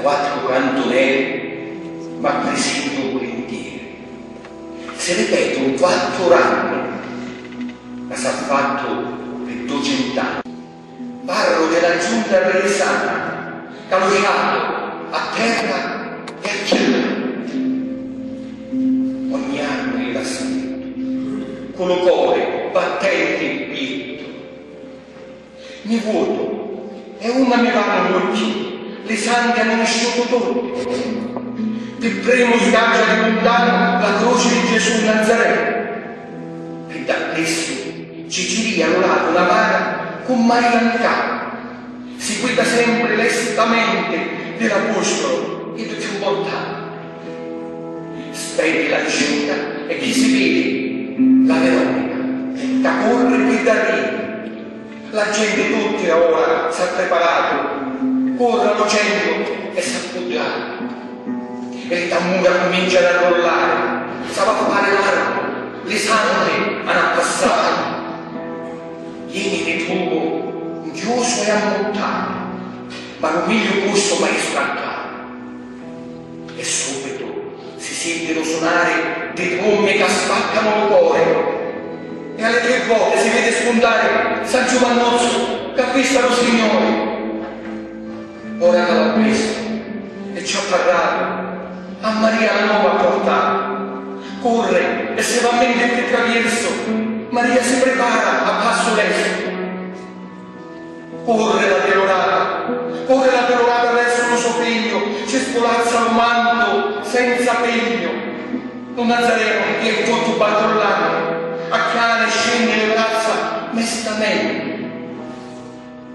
quattro cantoneri, ma presidio volentieri. Si ripetono 4 anni, ma s'ha fatto per 200 anni. Parlo della giunta relesana, calciato a terra e a chiara. Ogni anno io la sento, con lo cuore battente in pietto. Mi vuoto e una mi vanno gli occhi, le santi hanno asciutto tutto. Ti premo sgaggia di lontano la croce di Gesù Nazareno, che da presso Cicilia lo lava una mano con Maria in capo. Si guida sempre lestamente dell'apostolo e di più mortale. Spegne la giunta e chi si vede? La Veronica, da correre e da ridere. La gente tutta ora si è preparato, corrono cento e si appoggiano. E il tamburo comincia a rollare, si va a fare l'arco, le sante hanno passato. Ieri mi trovo inchioso e ammontato, ma non meglio posso mai sfrattare. E subito si sentono suonare dei tromme che spaccano il cuore. E alle 3 volte si vede spuntare San Giovannozzo che ha visto lo Signore. Ora l'ha preso e ci ha parlato, a Maria la nuova ha portato. Corre e se va a mentre il traverso, Maria si prepara a passo lesto. Corre la delorata verso lo suo figlio, ci spolazza un manto senza peglio. Un Nazareno che è tutto battollando, accade e scende le braccia mestamente.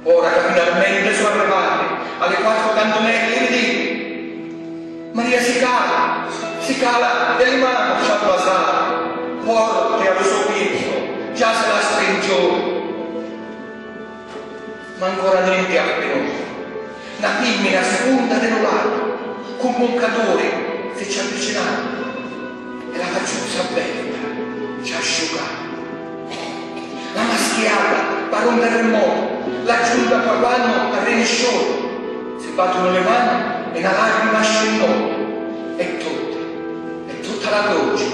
Ora che finalmente sono arrivate alle 4 cantonelle, vedete, Maria si cala e le mani ci ha basato, forte allo suo petto, già se la stringione. Ma ancora niente appena, una femmina seconda delolato, con un cadore si ci ha avvicinato e la facciuzza aperta ci ha asciugato. La maschiata pare un terremoto, la giunta papano a reniscione, si battono le mani e una lacrima scendò, e tutta la croce